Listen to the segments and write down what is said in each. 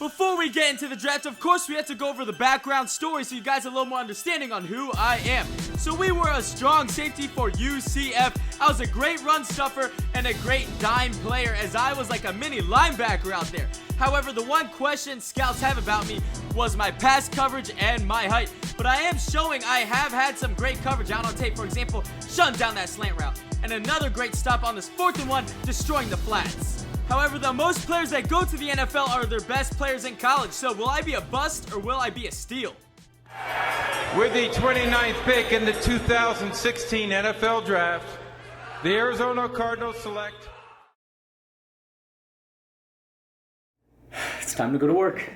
Before we get into the draft, of course, we have to go over the background story so you guys have a little more understanding on who I am. So we were a strong safety for UCF. I was a great run stuffer and a great dime player, as I was like a mini linebacker out there. However, the one question scouts have about me was my pass coverage and my height. But I am showing I have had some great coverage out on tape. For example, shutting down that slant route. And another great stop on this 4th and 1, destroying the flats. However, the most players that go to the NFL are their best players in college. So will I be a bust or will I be a steal? With the 29th pick in the 2016 NFL Draft, the Arizona Cardinals select... It's time to go to work.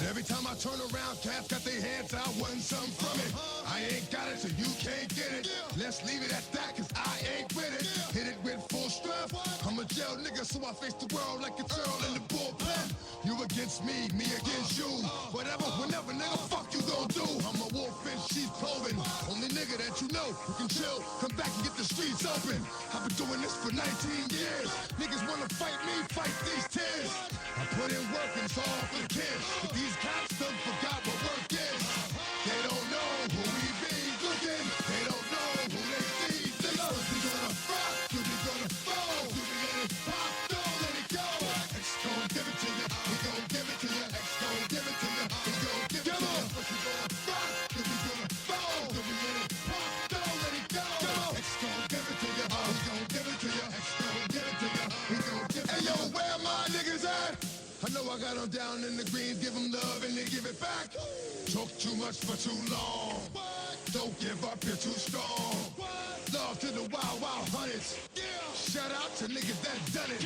Every time I turn around, cats got their hands out, wanting something from it. I ain't got it, so you can't get it. Let's leave it at that, cause I ain't with it. Hit it with full strength. I'm a jail nigga, so I face the world like it's Earl in the bullpen. You against me against you. Whatever, whenever, nigga, fuck you gon' do. I'm a wolf in sheep's clothing. Only nigga that you know who can chill, come back and get the streets open. I've been doing this for 19 years. Niggas wanna fight me, fight these tears. I put in work and it's all for the kids. But these cops done forgot what work is. They don't know who we be looking. They don't know who they see. They know we gonna rock, we gonna fall, we gonna pop, don't let it go. X gon' give it to you, we gon' give it to you. X gon' give it to you, we gon' give it to you. We gonna rock, we gonna fall, we gonna pop, don't let it go. X gon' give it to you, we gon' give it to you. X gon' give it to you, we gon' give it to you. Hey yo, where my niggas at? I know I got them down in the greens, give them love and they give it back. Talk too much for too long. Don't give up, you're too strong. Love to the wild, wild hunters. Shout out to niggas that done it.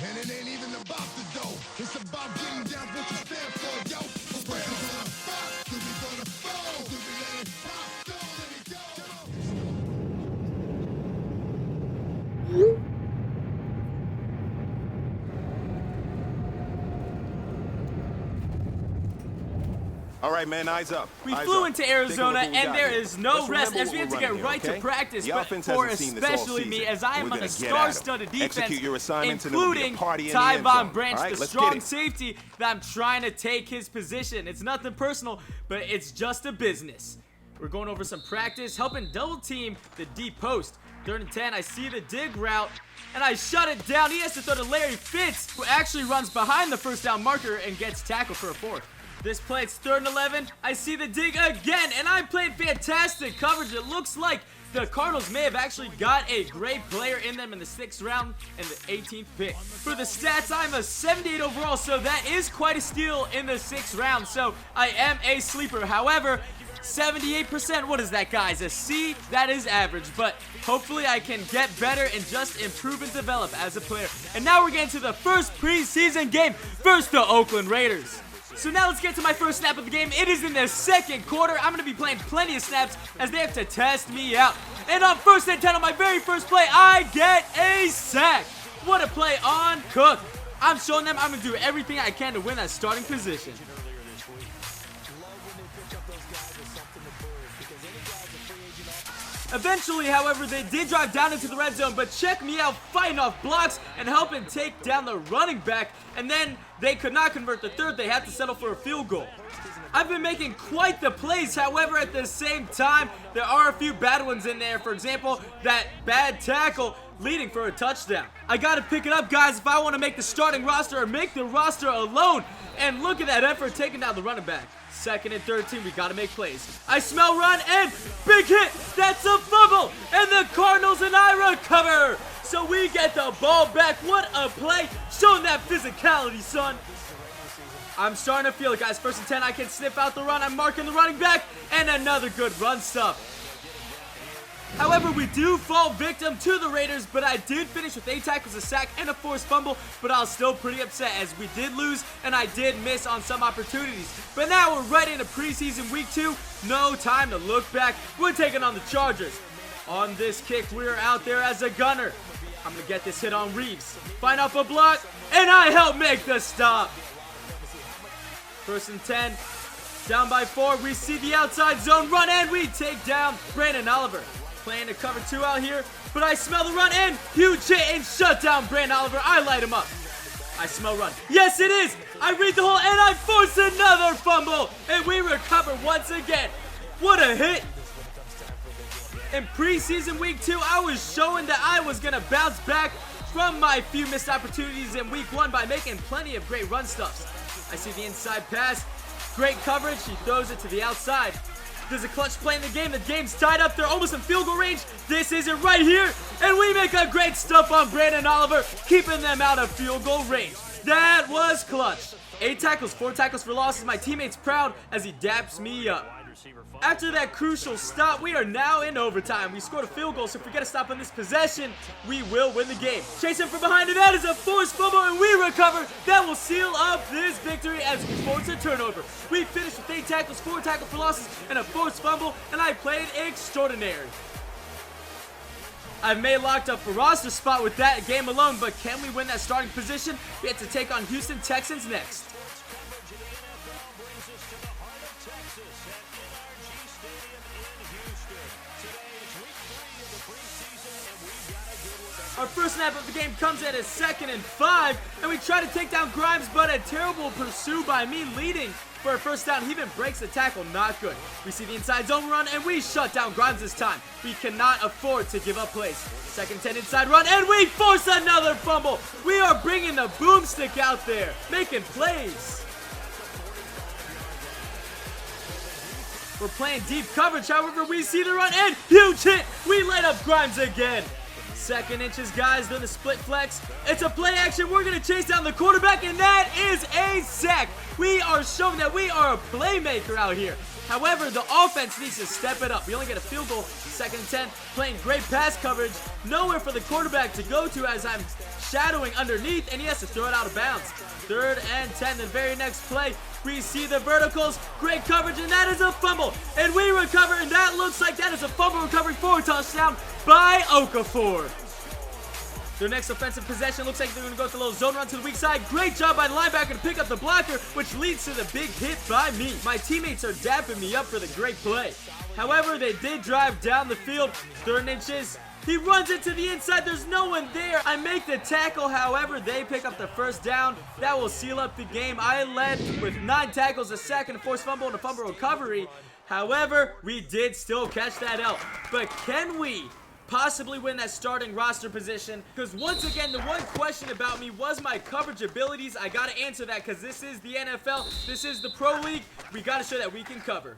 And it ain't even about the dough. It's about getting down what you stand for, yo. Where we gonna rock, do we gonna fall? Do we let it pop, don't let it go? All right, man, eyes up. We eyes flew up. into Arizona, Take a look and there who we got is here. no Let's rest remember as we what have to we're get running right here, to practice. The But offense for hasn't seen this all especially me, season. as I am We're on gonna the get at 'em. star-studded defense, Execute your assignments, and it'll be a including party in the end zone. Tyvon Branch, All right, the let's strong get it. safety that I'm trying to take his position. It's nothing personal, but it's just a business. We're going over some practice, helping double team the deep post. 3rd and 10, I see the dig route, and I shut it down. He has to throw to Larry Fitz, who actually runs behind the first down marker and gets tackled for a 4th. This play, it's 3rd and 11. I see the dig again, and I played fantastic coverage. It looks like the Cardinals may have actually got a great player in them in the 6th round and the 18th pick. For the stats, I'm a 78 overall, so that is quite a steal in the 6th round. So I am a sleeper. However, 78%, what is that, guys? A C? That is average, but hopefully I can get better and just improve and develop as a player. And now we're getting to the first preseason game versus the Oakland Raiders. So now let's get to my first snap of the game. It is in the 2nd quarter. I'm going to be playing plenty of snaps as they have to test me out. And on 1st and 10 on my very first play, I get a sack. What a play on Cook. I'm showing them I'm going to do everything I can to win that starting position. Eventually, however, they did drive down into the red zone, but check me out fighting off blocks and helping take down the running back, and then they could not convert the 3rd. They had to settle for a field goal. I've been making quite the plays, however, at the same time, there are a few bad ones in there. For example, that bad tackle leading for a touchdown. I gotta pick it up, guys, if I want to make the starting roster or make the roster alone. And look at that effort taking down the running back. 2nd and 13, we gotta make plays. I smell run and big hit. That's a fumble, and the Cardinals and I recover. So we get the ball back. What a play, showing that physicality, son. I'm starting to feel it, guys. 1st and 10, I can sniff out the run. I'm marking the running back, and another good run stuff. However, we do fall victim to the Raiders, but I did finish with 8 tackles, a sack, and a forced fumble, but I was still pretty upset as we did lose, and I did miss on some opportunities. But now we're right into preseason week 2. No time to look back. We're taking on the Chargers. On this kick, we're out there as a gunner. I'm going to get this hit on Reeves. Find off a block, and I help make the stop. 1st and 10. Down by 4. We see the outside zone run, and we take down Brandon Oliver. Playing to cover 2 out here, but I smell the run and huge hit and shut down Brandon Oliver. I light him up. I smell run. Yes, it is. I read the hole and I force another fumble, and we recover once again. What a hit. In preseason week 2, I was showing that I was going to bounce back from my few missed opportunities in week 1 by making plenty of great run stuffs. I see the inside pass. Great coverage. He throws it to the outside. There's a clutch play in the game. The game's tied up. They're almost in field goal range. This is it right here. And we make a great stuff on Brandon Oliver, keeping them out of field goal range. That was clutch. 8 tackles, 4 tackles for losses. My teammate's proud as he daps me up. After that crucial stop, we are now in overtime. We scored a field goal, so if we get a stop on this possession, we will win the game. Chasing from behind, and that is a forced fumble, and we recover. That will seal up this victory as we force a turnover. We finished with 8 tackles, 4 tackles for losses, and a forced fumble, and I played extraordinary. I may have locked up a roster spot with that game alone, but can we win that starting position? We have to take on Houston Texans next. Our first snap of the game comes at a 2nd and 5, and we try to take down Grimes, but a terrible pursuit by me leading for a first down. He even breaks the tackle, not good. We see the inside zone run, and we shut down Grimes this time. We cannot afford to give up plays. 2nd 10 inside run, and we force another fumble. We are bringing the boomstick out there, making plays. We're playing deep coverage, however, we see the run, and huge hit. We light up Grimes again. 2nd inches, guys, then the split flex. It's a play action. We're going to chase down the quarterback, and that is a sack. We are showing that we are a playmaker out here. However, the offense needs to step it up. We only get a field goal. 2nd 10, playing great pass coverage. Nowhere for the quarterback to go to as I'm shadowing underneath, and he has to throw it out of bounds. 3rd and 10, the very next play. We see the verticals, great coverage, and that is a fumble. And we recover, and that looks like that is a fumble recovery for a touchdown by Okafor. Their next offensive possession looks like they're going to go with a little zone run to the weak side. Great job by the linebacker to pick up the blocker, which leads to the big hit by me. My teammates are dapping me up for the great play. However, they did drive down the field. 3rd inches. He runs it to the inside. There's no one there. I make the tackle. However, they pick up the first down. That will seal up the game. I led with 9 tackles, a sack, and a forced fumble, and a fumble recovery. However, we did still catch that L. But can we possibly win that starting roster position? Because once again, the one question about me was my coverage abilities. I got to answer that because this is the NFL. This is the Pro League. We got to show that we can cover.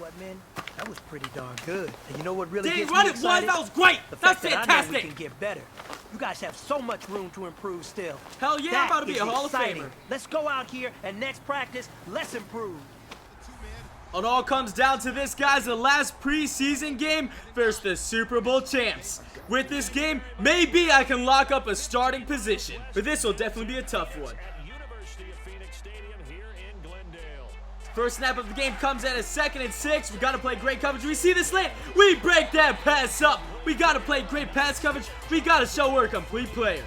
What, man? That was pretty darn good. And you know what really Dang, gets run me it, excited? That was great. The That's fact that fantastic. I know we can get better. You guys have so much room to improve still. Hell yeah, that I'm about to be is a Hall exciting. of Famer. Let's go out here and next practice, let's improve. It all comes down to this, guys. The last preseason game versus the Super Bowl champs. With this game, maybe I can lock up a starting position, but this will definitely be a tough one. First snap of the game comes at a 2nd and 6. We got to play great coverage. We see the slant. We break that pass up. We got to play great pass coverage. We got to show we're a complete player.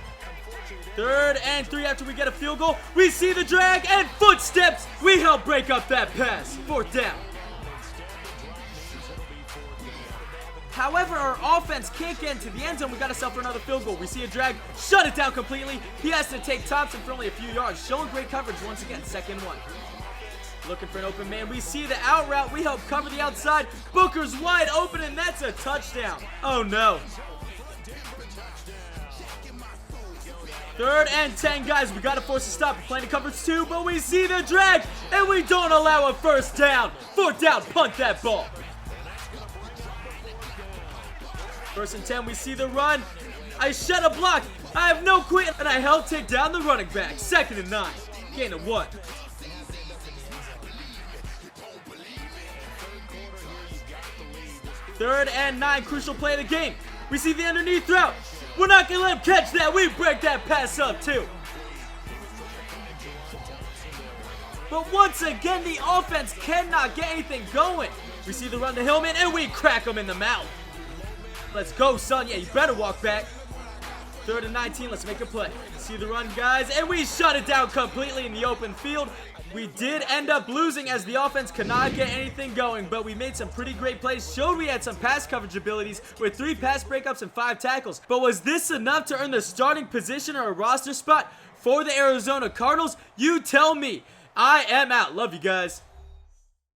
3rd and 3 after we get a field goal. We see the drag and footsteps. We help break up that pass. 4th down. However, our offense can't get into the end zone. We got to settle for another field goal. We see a drag. Shut it down completely. He has to take Thompson for only a few yards. Showing great coverage once again. 2nd 1. Looking for an open man. We see the out route. We help cover the outside. Booker's wide open, and that's a touchdown. Oh, no. 3rd and 10, guys. We got to force a stop. We're playing the coverage 2, but we see the drag, and we don't allow a first down. 4th down. Punt that ball. 1st and 10. We see the run. I shed a block. I have no quit, and I help take down the running back. 2nd and 9. Gain of 1. Third and 9, crucial play of the game. We see the underneath route. We're not going to let him catch that. We break that pass up too. But once again, the offense cannot get anything going. We see the run to Hillman, and we crack him in the mouth. Let's go, son. Yeah, you better walk back. 3rd and 19, let's make a play. See the run, guys, and we shut it down completely in the open field. We did end up losing as the offense could not get anything going, but we made some pretty great plays, showed we had some pass coverage abilities with 3 pass breakups and 5 tackles. But was this enough to earn the starting position or a roster spot for the Arizona Cardinals? You tell me. I am out. Love you guys.